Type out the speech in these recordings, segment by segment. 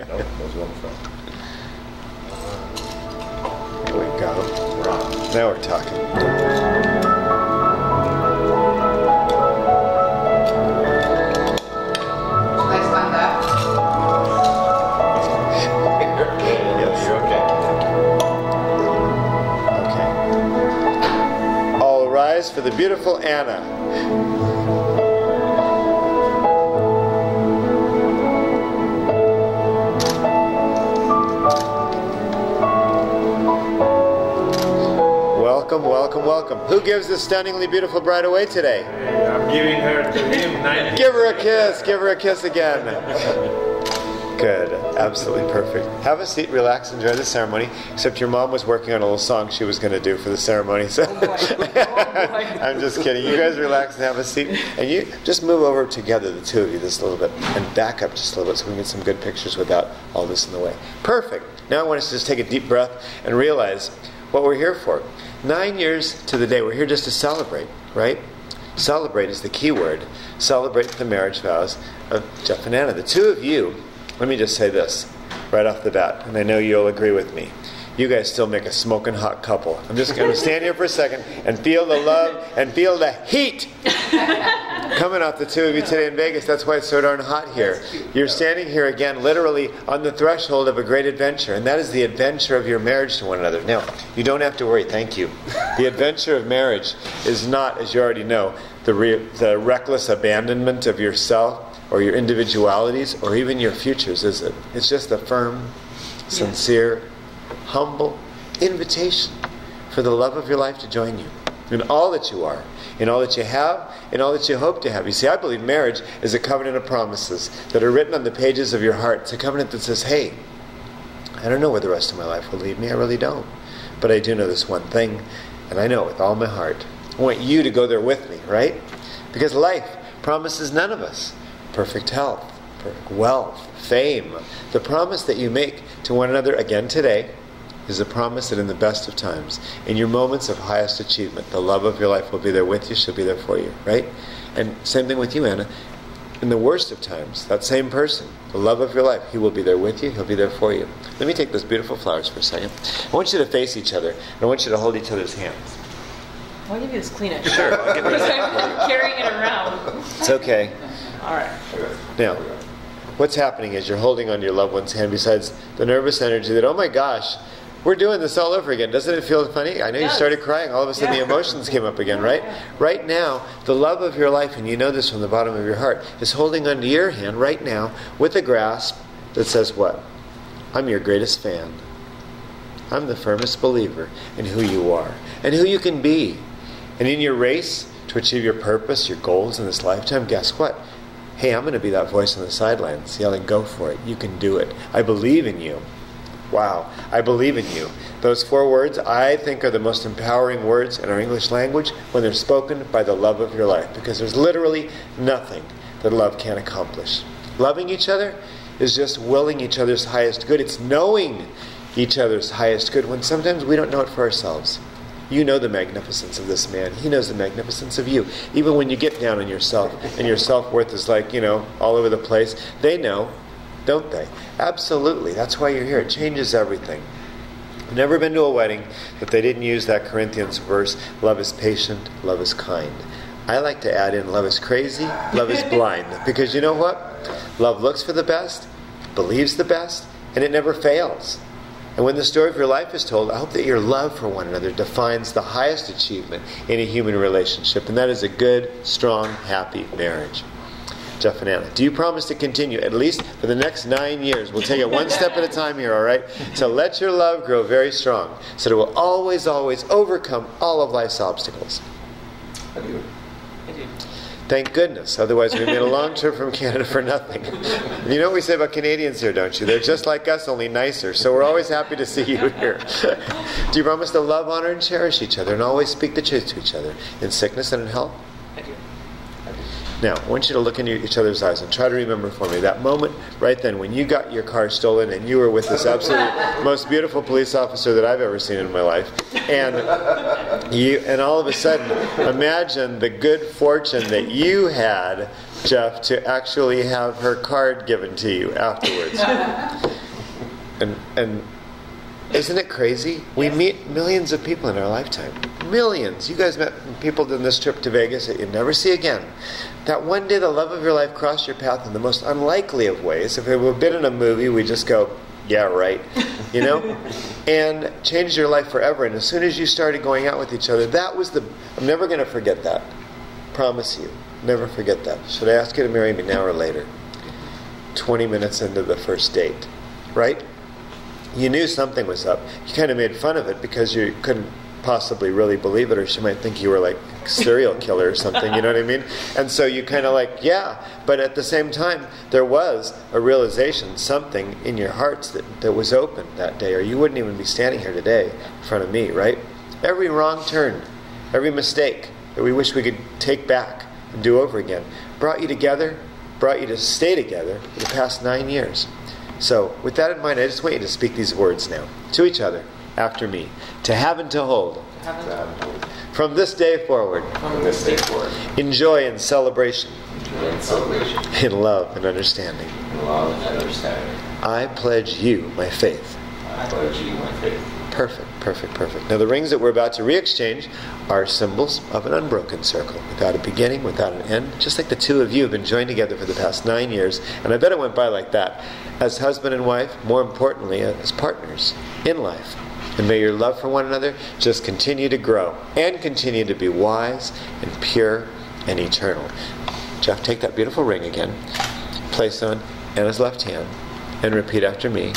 Nope, those are on the front. Here we go. Now we're talking. Nice find that. Yes. You're okay. Okay. All rise for the beautiful Anna. Welcome, welcome, welcome. Who gives this stunningly beautiful bride away today? I'm giving her to him 90. Give her a kiss. Give her a kiss again. Good. Absolutely perfect. Have a seat, relax, enjoy the ceremony. Except your mom was working on a little song she was going to do for the ceremony. So I'm just kidding. You guys relax and have a seat. And you just move over together, the two of you, just a little bit. And back up just a little bit so we can get some good pictures without all this in the way. Perfect. Now I want us to just take a deep breath and realize what we're here for. 9 years to the day. We're here just to celebrate, right? Celebrate is the key word. Celebrate the marriage vows of Jeff and Anna. The two of you, let me just say this right off the bat, and I know you'll agree with me. You guys still make a smoking hot couple. I'm just going to stand here for a second and feel the love and feel the heat coming off the two of you today in Vegas. That's why it's so darn hot here. You're standing here again literally on the threshold of a great adventure, and that is the adventure of your marriage to one another. Now, you don't have to worry. Thank you. The adventure of marriage is not, as you already know, the reckless abandonment of yourself or your individualities or even your futures, is it? It's just a firm, sincere, humble invitation for the love of your life to join you in all that you are, in all that you have, in all that you hope to have. You see, I believe marriage is a covenant of promises that are written on the pages of your heart. It's a covenant that says, hey, I don't know where the rest of my life will lead me. I really don't. But I do know this one thing, and I know it with all my heart. I want you to go there with me, right? Because life promises none of us perfect health, perfect wealth, fame. The promise that you make to one another again today is a promise that in the best of times, in your moments of highest achievement, the love of your life will be there with you. She'll be there for you, right? And same thing with you, Anna. In the worst of times, that same person, the love of your life, he will be there with you. He'll be there for you. Let me take those beautiful flowers for a second. I want you to face each other, and I want you to hold each other's hands. I'll give you this Kleenex. Sure. I'll give you Because that. I'm carrying it around. It's okay. All right. Now, what's happening is you're holding on to your loved one's hand besides the nervous energy that, oh my gosh, we're doing this all over again. Doesn't it feel funny? I know you started crying. All of a sudden the emotions came up again, right? Right now, the love of your life, and you know this from the bottom of your heart, is holding onto your hand right now with a grasp that says what? I'm your greatest fan. I'm the firmest believer in who you are and who you can be. And in your race to achieve your purpose, your goals in this lifetime, guess what? Hey, I'm going to be that voice on the sidelines yelling, go for it. You can do it. I believe in you. Wow, I believe in you. Those 4 words, I think, are the most empowering words in our English language when they're spoken by the love of your life, because there's literally nothing that love can't accomplish. Loving each other is just willing each other's highest good. It's knowing each other's highest good when sometimes we don't know it for ourselves. You know the magnificence of this man. He knows the magnificence of you. Even when you get down on yourself and your self-worth is like, all over the place, they know, don't they? Absolutely. That's why you're here. It changes everything. I've never been to a wedding that they didn't use that Corinthians verse, love is patient, love is kind. I like to add in love is crazy, love is blind. Because you know what? Love looks for the best, believes the best, and it never fails. And when the story of your life is told, I hope that your love for one another defines the highest achievement in a human relationship, and that is a good, strong, happy marriage. Jeff and Anna, do you promise to continue at least for the next 9 years? We'll take it one step at a time here, all right? So let your love grow very strong so that it will always, always overcome all of life's obstacles. I do. I do. Thank goodness. Otherwise, we made a long trip from Canada for nothing. You know what we say about Canadians here, don't you? They're just like us, only nicer. So we're always happy to see you here. Do you promise to love, honor, and cherish each other and always speak the truth to each other in sickness and in health? I do. Now, I want you to look into each other's eyes and try to remember for me that moment right then when you got your car stolen and you were with this absolutely most beautiful police officer that I've ever seen in my life. And all of a sudden, imagine the good fortune that you had, Jeff, to actually have her card given to you afterwards. And isn't it crazy? We Yes. meet millions of people in our lifetime. Millions. You guys met people doing this trip to Vegas that you'd never see again. That one day the love of your life crossed your path in the most unlikely of ways. If it would been in a movie, we just go, yeah, right. You know? And changed your life forever. And as soon as you started going out with each other, that was I'm never going to forget that. Promise you. Never forget that. Should I ask you to marry me now or later? 20 minutes into the first date. Right? You knew something was up. You kind of made fun of it because you couldn't possibly really believe it, or she might think you were like a serial killer or something, you know what I mean? And so you kind of like, yeah, but at the same time, there was a realization, something in your hearts that was open that day, or you wouldn't even be standing here today in front of me, right? Every wrong turn, every mistake that we wish we could take back and do over again, brought you together, brought you to stay together for the past 9 years. So, with that in mind, I just want you to speak these words now to each other after me. To have and to hold. From this day forward. From this day forward. In joy and celebration. In celebration. In love and understanding. In love and understanding. I pledge you my faith. I pledge you my faith. Perfect, perfect, perfect. Now the rings that we're about to re-exchange are symbols of an unbroken circle, without a beginning, without an end, just like the two of you have been joined together for the past 9 years, and I bet it went by like that, as husband and wife, more importantly, as partners in life. And may your love for one another just continue to grow, and continue to be wise, and pure, and eternal. Jeff, take that beautiful ring again, place on Anna's left hand, and repeat after me.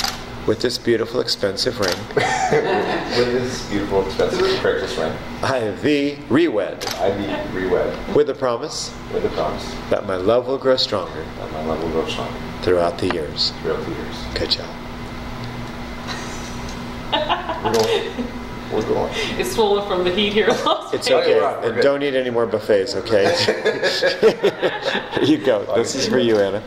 With this beautiful, expensive ring. With this beautiful, expensive, precious ring. I thee re-wed. I be re-wed. With the promise. With the promise. That my love will grow stronger. That my love will grow stronger. Throughout the years. Throughout the years. Good job. We're going. It's swollen from the heat here in Las It's Vegas. okay. right, we're And good. don't eat any more buffets, okay? Here you go. This is for you, Anna.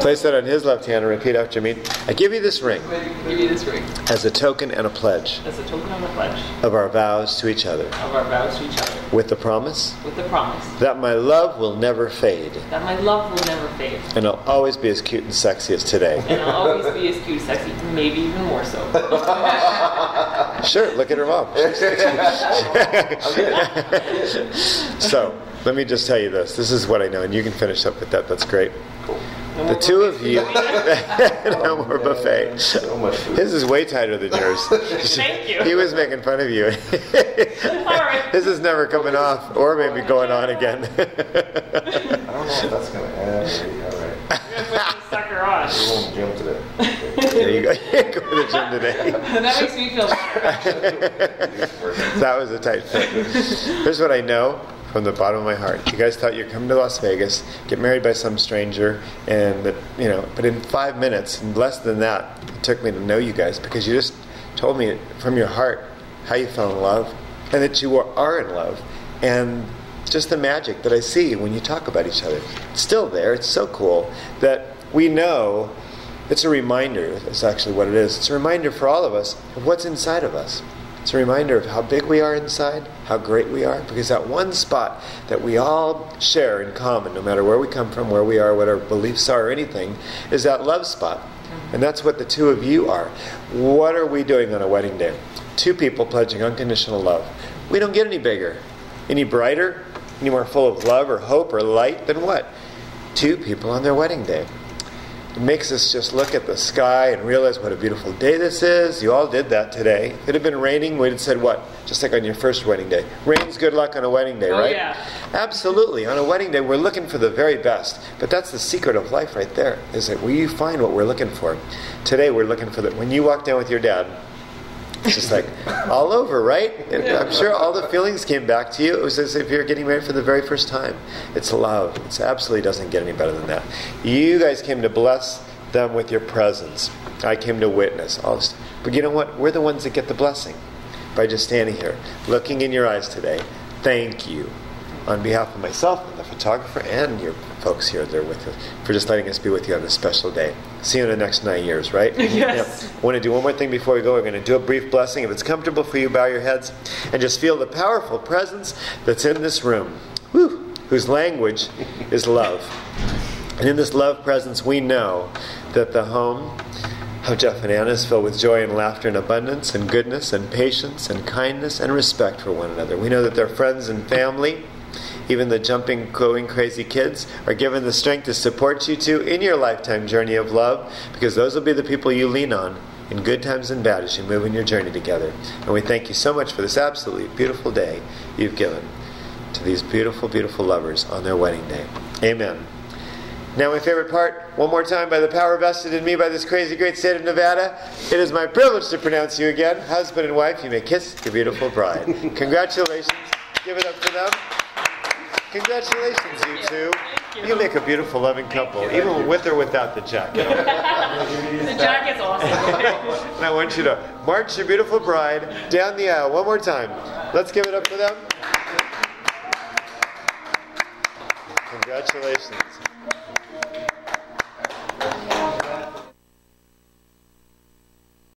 Place that on his left hand and repeat after me. I give you this ring Give you this ring as a token and a pledge as a token of a pledge of our vows to each other. of our vows to each other. With the promise With the promise that my love will never fade. that my love will never fade. And I'll always be as cute and sexy as today. And I'll always be as cute, sexy, maybe even more so. Sure, look at her mom. So, let me just tell you this. This is what I know, and you can finish up with that. That's great. Cool. No The more two of buffets. you, no more buffet. So much food. His is way tighter than yours. Thank you. He was making fun of you. All right. His is never coming off, or maybe going on again. I don't know if that's going to end. All right. I'm gonna put this sucker on. We're going to the gym today. There you go. Go to the gym today. That makes me feel better. That was a tight fit. Here's what I know from the bottom of my heart. You guys thought you'd come to Las Vegas, get married by some stranger, and that, you know, but in 5 minutes, and less than that, it took me to know you guys, because you just told me from your heart how you fell in love, and that you are in love, and just the magic that I see when you talk about each other. It's still there. It's so cool that we know. It's a reminder, that's actually what it is. It's a reminder for all of us of what's inside of us. It's a reminder of how big we are inside, how great we are, because that one spot that we all share in common, no matter where we come from, where we are, what our beliefs are, or anything, is that love spot. And that's what the two of you are. What are we doing on a wedding day? Two people pledging unconditional love. We don't get any bigger, any brighter, any more full of love or hope or light than what? Two people on their wedding day. It makes us just look at the sky and realize what a beautiful day this is. You all did that today. If it had been raining, we'd have said what? Just like on your first wedding day. Rain's good luck on a wedding day, Oh, right? yeah. Absolutely. On a wedding day, we're looking for the very best. But that's the secret of life right there, is that we find what we're looking for. Today, we're looking for that. When you walk down with your dad, it's just like all over, right? And I'm sure all the feelings came back to you. It was as if you're getting married for the very first time. It's love. It absolutely doesn't get any better than that. You guys came to bless them with your presence. I came to witness all this. But you know what? We're the ones that get the blessing by just standing here, looking in your eyes today. Thank you. On behalf of myself and the photographer and your folks here that are with us, for just letting us be with you on this special day. See you in the next 9 years, right? Yes. I want to do one more thing before we go. We're going to do a brief blessing. If it's comfortable for you, bow your heads and just feel the powerful presence that's in this room, whose language is love. And in this love presence, we know that the home How Jeff and Anna is filled with joy and laughter and abundance and goodness and patience and kindness and respect for one another. We know that their friends and family, even the jumping, glowing, crazy kids, are given the strength to support you too in your lifetime journey of love, because those will be the people you lean on in good times and bad as you move in your journey together. And we thank you so much for this absolutely beautiful day you've given to these beautiful, beautiful lovers on their wedding day. Amen. Now my favorite part, one more time, by the power vested in me by this crazy great state of Nevada, it is my privilege to pronounce you again, husband and wife. You may kiss your beautiful bride. Congratulations. Give it up for them. Congratulations, you two. You make a beautiful, loving couple, even with or without the jacket. The jacket's awesome. And I want you to march your beautiful bride down the aisle one more time. Let's give it up for them. Congratulations.